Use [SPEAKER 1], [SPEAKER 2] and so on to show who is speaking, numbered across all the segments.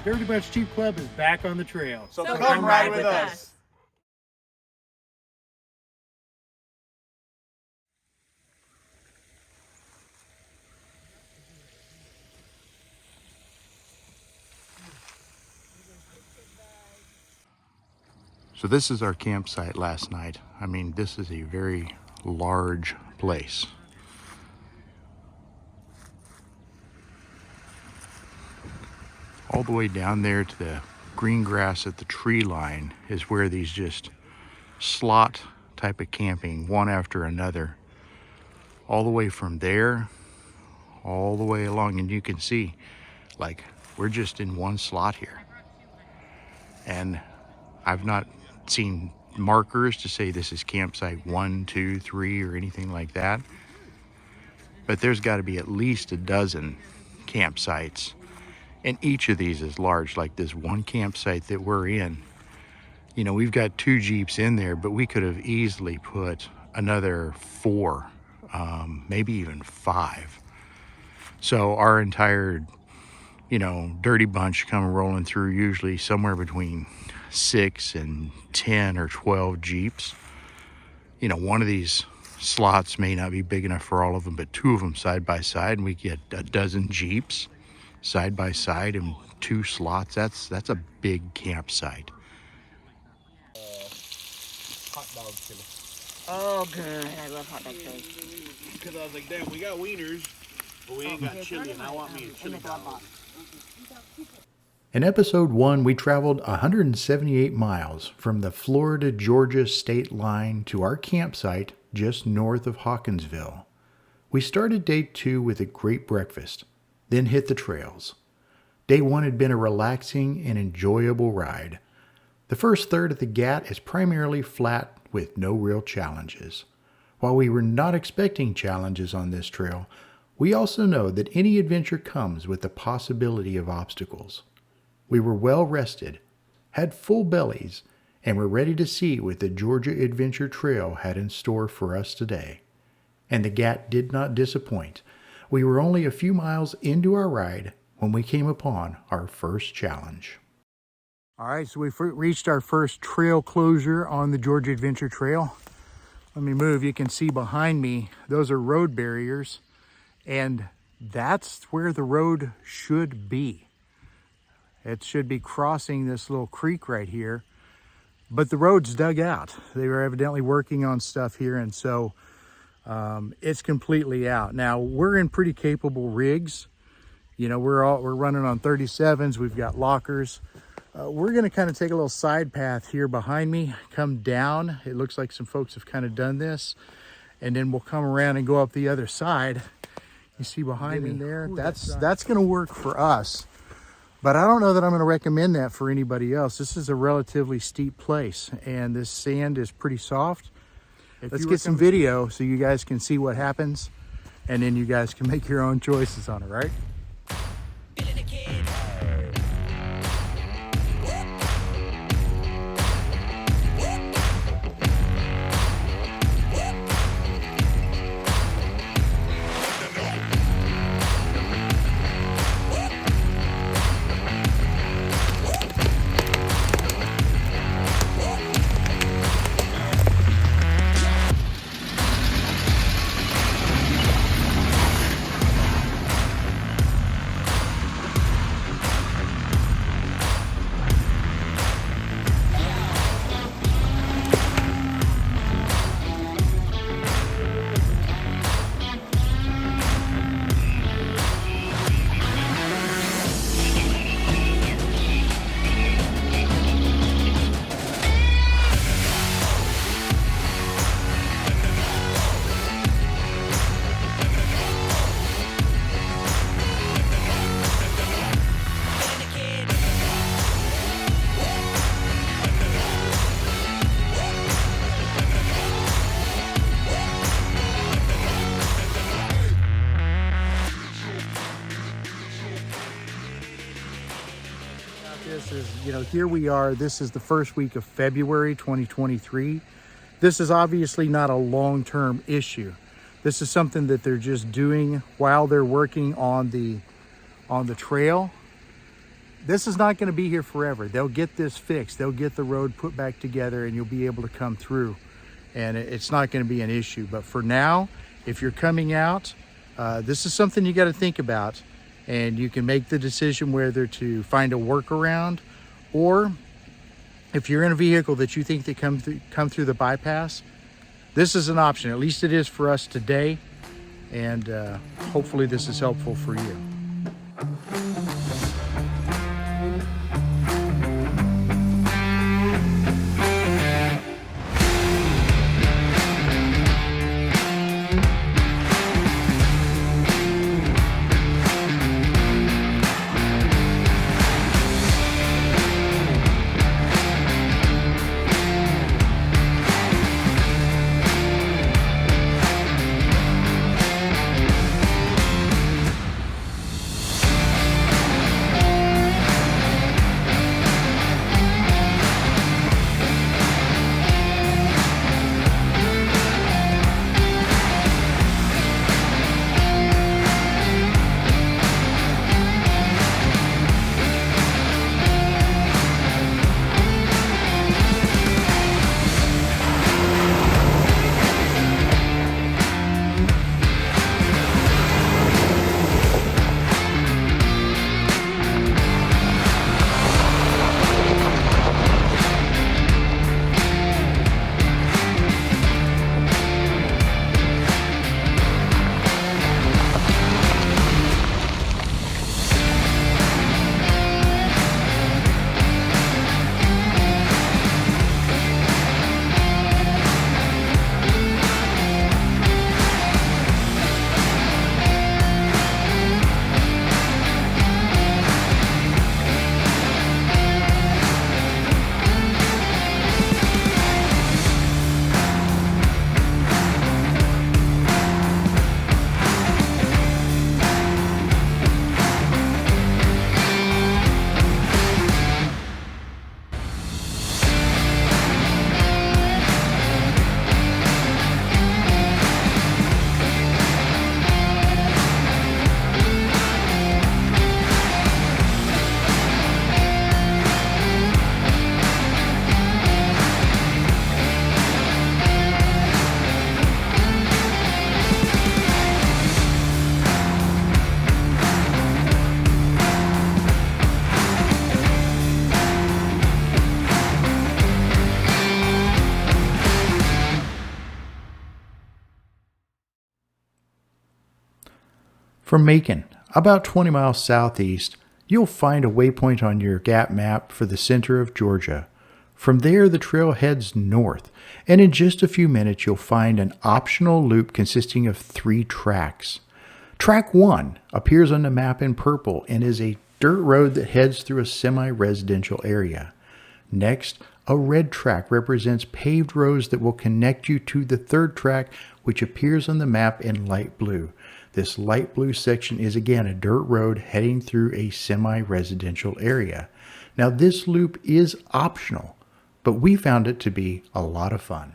[SPEAKER 1] Dirty Bunch Jeep Club is back on the trail.
[SPEAKER 2] So come ride with us.
[SPEAKER 3] So this is our campsite last night. I mean, this is a very large place. All the way down there to the green grass at the tree line is where these just slot type of camping, one after another, all the way from there all the way along. And you can see, like, we're just in one slot here, and I've not seen markers to say this is campsite 1, 2, 3 or anything like that, but there's got to be at least a dozen campsites. And each of these is large. Like this one campsite that we're in, you know, we've got 2 Jeeps in there, but we could have easily put another 4, maybe even 5. So our entire, you know, dirty bunch come rolling through, usually somewhere between 6 and 10 or 12 Jeeps. You know, one of these slots may not be big enough for all of them, but 2 of them side by side, and we get a dozen Jeeps side by side in 2 slots. That's a big campsite.
[SPEAKER 2] Hot dog chili.
[SPEAKER 4] Oh, good. I love hot dog chili.
[SPEAKER 2] Because I was like, damn, we got wieners, but we ain't got chili, and I want me a chili dog.
[SPEAKER 3] In episode 1, we traveled 178 miles from the Florida-Georgia state line to our campsite just north of Hawkinsville. We started day 2 with a great breakfast, then hit the trails. Day 1 had been a relaxing and enjoyable ride. The first third of the GAT is primarily flat with no real challenges. While we were not expecting challenges on this trail, we also know that any adventure comes with the possibility of obstacles. We were well rested, had full bellies, and were ready to see what the Georgia Adventure Trail had in store for us today. And the GAT did not disappoint. We were only a few miles into our ride when we came upon our first challenge. All right, so we've reached our first trail closure on the Georgia Adventure Trail. Let me move. You can see behind me, those are road barriers, and that's where the road should be. It should be crossing this little creek right here, but the road's dug out. They were evidently working on stuff here, and so it's completely out. Now, we're in pretty capable rigs. You know, we're running on 37s. We've got lockers. We're going to kind of take a little side path here behind me, come down. It looks like some folks have kind of done this, and then we'll come around and go up the other side. You see behind me there? That's going to work for us, but I don't know that I'm going to recommend that for anybody else. This is a relatively steep place, and this sand is pretty soft. Let's get some video so you guys can see what happens, and then you guys can make your own choices on it, right? Here we are. This is the first week of February 2023. This is obviously not a long-term issue. This is something that they're just doing while they're working on the trail. this is not going to be here forever. They'll get this fixed. They'll get the road put back together and you'll be able to come through. And it's not going to be an issue. But for now, if you're coming out, this is something you got to think about. And you can make the decision whether to find a workaround, or if you're in a vehicle that you think that come through the bypass, this is an option. At least it is for us today. And hopefully this is helpful for you. From Macon, about 20 miles southeast, you'll find a waypoint on your GAP map for the center of Georgia. From there, the trail heads north, and in just a few minutes, you'll find an optional loop consisting of 3 tracks. Track 1 appears on the map in purple and is a dirt road that heads through a semi-residential area. Next, a red track represents paved roads that will connect you to the 3rd track, which appears on the map in light blue. This light blue section is again a dirt road heading through a semi-residential area. Now this loop is optional, but we found it to be a lot of fun.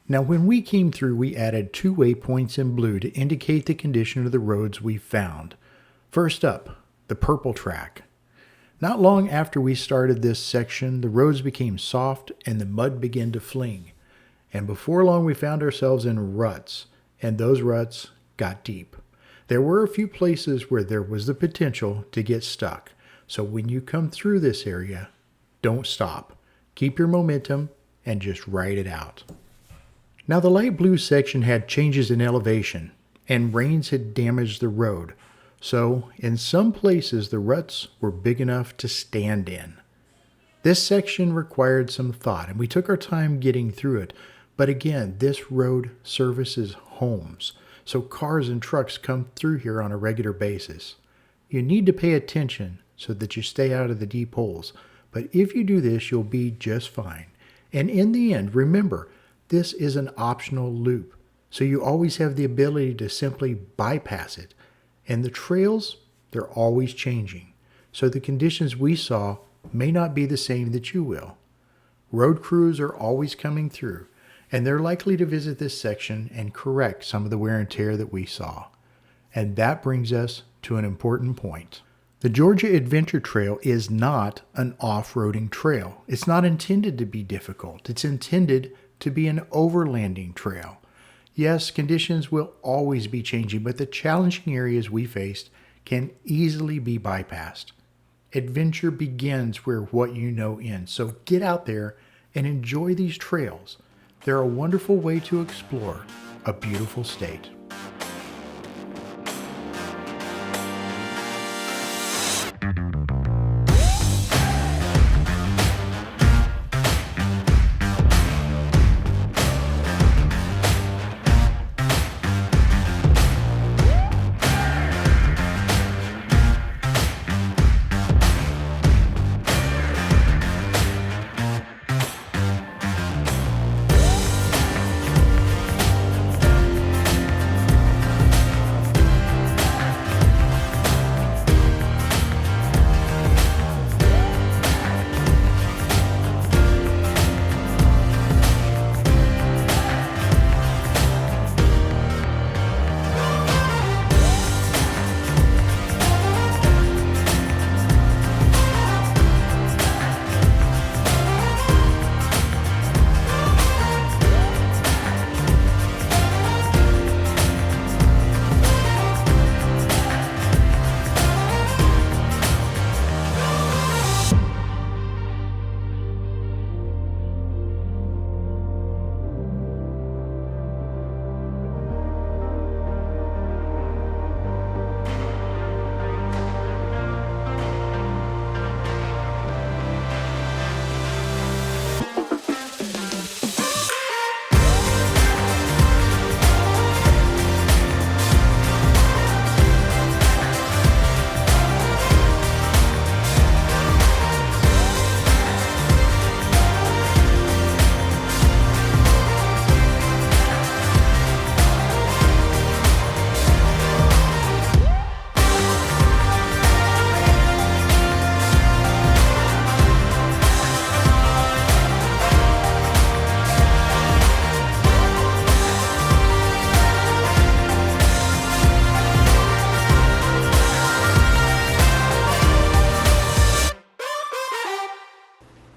[SPEAKER 3] Now when we came through, we added 2 waypoints in blue to indicate the condition of the roads we found. First up, the purple track. Not long after we started this section, the roads became soft and the mud began to fling. And before long we found ourselves in ruts, and those ruts got deep. There were a few places where there was the potential to get stuck. So when you come through this area, don't stop. Keep your momentum and just ride it out. Now the light blue section had changes in elevation, and rains had damaged the road. So in some places the ruts were big enough to stand in. This section required some thought, and we took our time getting through it. But again, this road services homes, so cars and trucks come through here on a regular basis. You need to pay attention so that you stay out of the deep holes, but if you do this, you'll be just fine. And in the end, remember, this is an optional loop, so you always have the ability to simply bypass it. And the trails, they're always changing, so the conditions we saw may not be the same that you will. Road crews are always coming through, and they're likely to visit this section and correct some of the wear and tear that we saw. And that brings us to an important point. The Georgia Adventure Trail is not an off-roading trail. It's not intended to be difficult. It's intended to be an overlanding trail. Yes, conditions will always be changing, but the challenging areas we faced can easily be bypassed. Adventure begins where what you know ends. So get out there and enjoy these trails. They're a wonderful way to explore a beautiful state.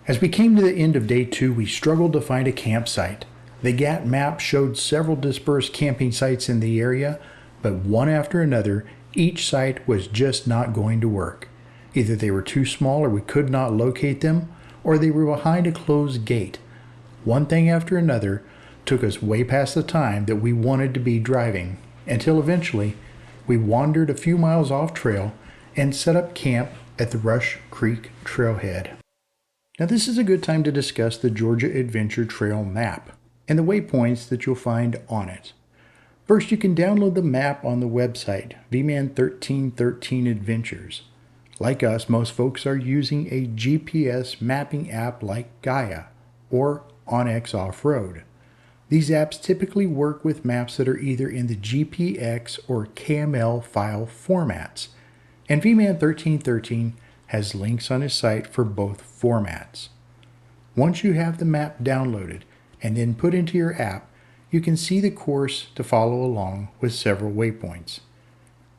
[SPEAKER 3] As we came to the end of day 2, we struggled to find a campsite. The GAT map showed several dispersed camping sites in the area, but one after another, each site was just not going to work. Either they were too small or we could not locate them, or they were behind a closed gate. One thing after another took us way past the time that we wanted to be driving, until eventually we wandered a few miles off trail and set up camp at the Rush Creek trailhead. Now this is a good time to discuss the Georgia Adventure Trail map and the waypoints that you'll find on it. First, you can download the map on the website, VMan1313 Adventures. Like us, most folks are using a GPS mapping app like Gaia or OnX Off-Road. These apps typically work with maps that are either in the GPX or KML file formats, and VMan1313 has links on his site for both formats. Once you have the map downloaded and then put into your app, you can see the course to follow along with several waypoints.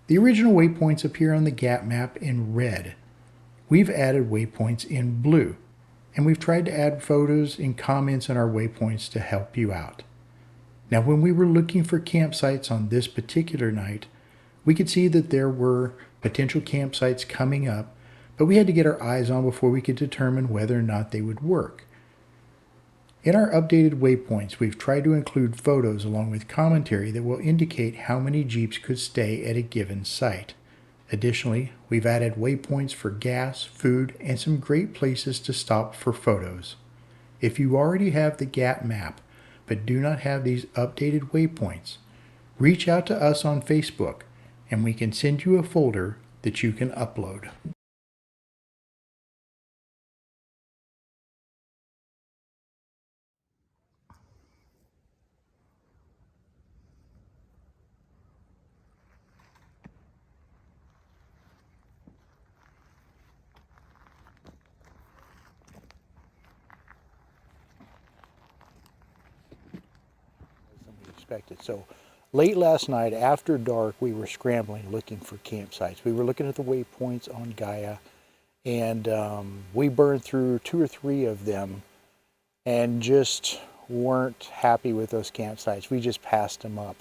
[SPEAKER 3] The original waypoints appear on the GAT map in red. We've added waypoints in blue, and we've tried to add photos and comments on our waypoints to help you out. Now, when we were looking for campsites on this particular night, we could see that there were potential campsites coming up, but we had to get our eyes on before we could determine whether or not they would work. In our updated waypoints, we've tried to include photos along with commentary that will indicate how many Jeeps could stay at a given site. Additionally, we've added waypoints for gas, food, and some great places to stop for photos. If you already have the GAT map, but do not have these updated waypoints, reach out to us on Facebook, and we can send you a folder that you can upload. Expected. So Late last night, after dark, we were scrambling looking for campsites. We were looking at the waypoints on Gaia, and we burned through 2 or 3 of them and just weren't happy with those campsites. We just passed them up.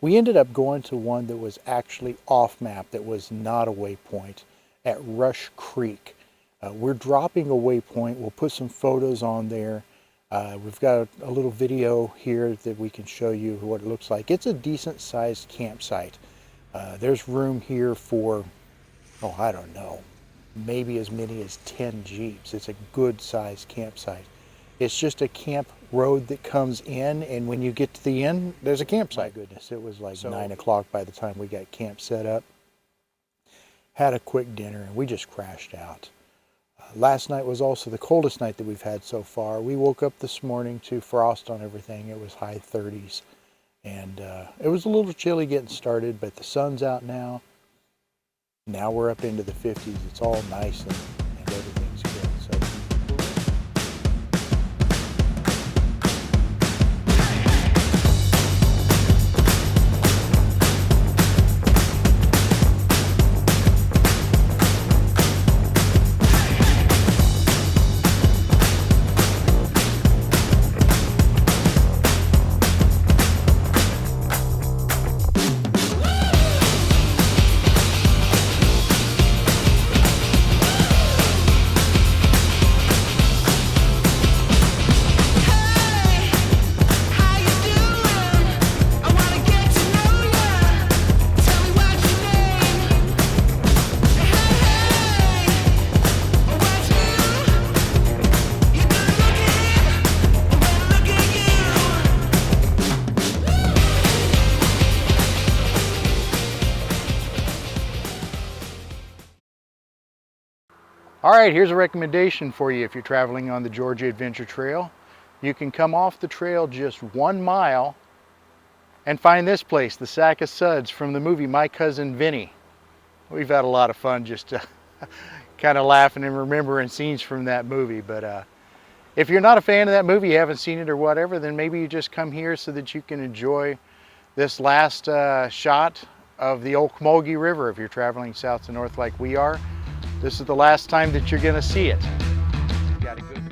[SPEAKER 3] We ended up going to one that was actually off map, that was not a waypoint, at Rush Creek. We're dropping a waypoint. We'll put some photos on there. We've got a little video here that we can show you what it looks like. It's a decent sized campsite. There's room here for, oh, I don't know, maybe as many as 10 Jeeps. It's a good sized campsite. It's just a camp road that comes in, and when you get to the end, there's a campsite. My goodness, it was like 9 o'clock by the time we got camp set up. Had a quick dinner, and we just crashed out. Last night was also the coldest night that we've had so far. We woke up this morning to frost on everything. It was high 30s, and it was a little chilly getting started, but the sun's out now. Now we're up into the 50s. It's all nice and everything's good. So. All right, here's a recommendation for you if you're traveling on the Georgia Adventure Trail. You can come off the trail just 1 mile and find this place, the Sack of Suds from the movie My Cousin Vinny. We've had a lot of fun just kind of laughing and remembering scenes from that movie. But if you're not a fan of that movie, you haven't seen it or whatever, then maybe you just come here so that you can enjoy this last shot of the Ocmulgee River if you're traveling south to north like we are. This is the last time that you're going to see it. Got a good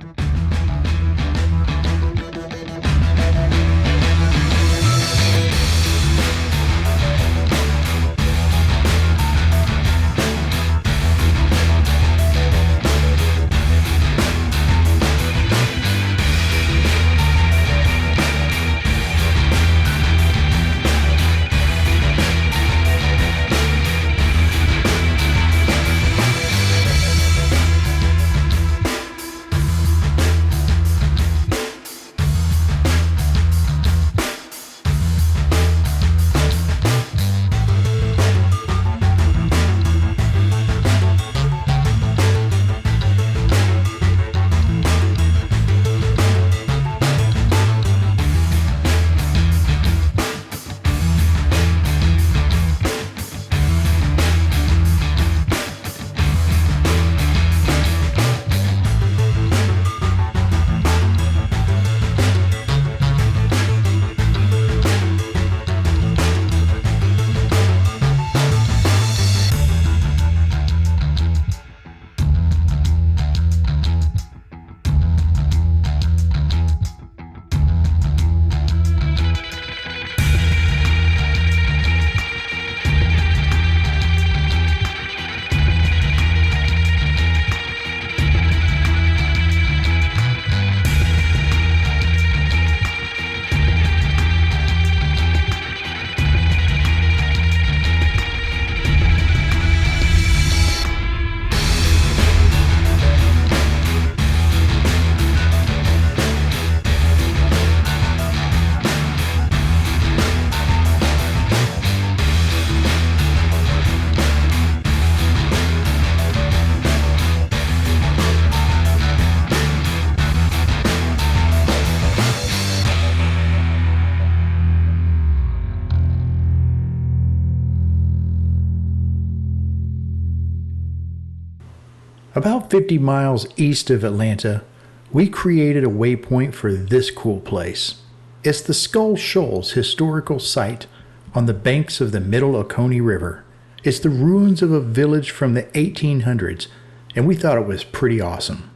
[SPEAKER 3] About 50 miles east of Atlanta, we created a waypoint for this cool place. It's the Skull Shoals Historical Site on the banks of the Middle Oconee River. It's the ruins of a village from the 1800s, and we thought it was pretty awesome.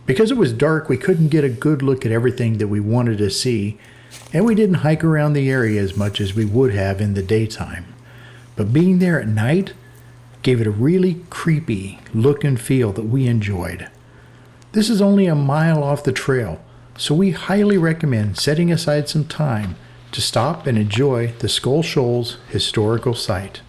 [SPEAKER 3] Because it was dark, we couldn't get a good look at everything that we wanted to see, and we didn't hike around the area as much as we would have in the daytime. But being there at night gave it a really creepy look and feel that we enjoyed. This is only a mile off the trail, so we highly recommend setting aside some time to stop and enjoy the Skull Shoals historical site.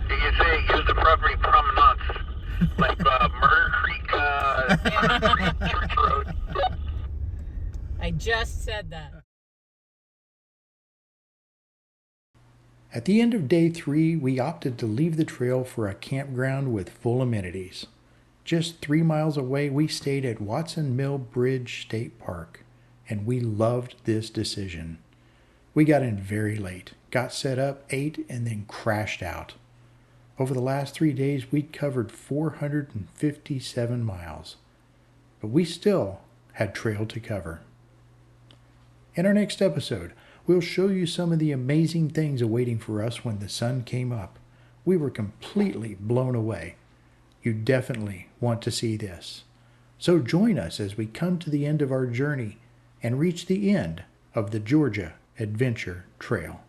[SPEAKER 2] You say use the property promenades, like Murder Creek, Church Road.
[SPEAKER 4] I just said that.
[SPEAKER 3] At the end of day 3, we opted to leave the trail for a campground with full amenities. Just 3 miles away, we stayed at Watson Mill Bridge State Park, and we loved this decision. We got in very late, got set up, ate, and then crashed out. Over the last 3 days, we'd covered 457 miles, but we still had trail to cover. In our next episode, we'll show you some of the amazing things awaiting for us when the sun came up. We were completely blown away. You definitely want to see this. So join us as we come to the end of our journey and reach the end of the Georgia Adventure Trail.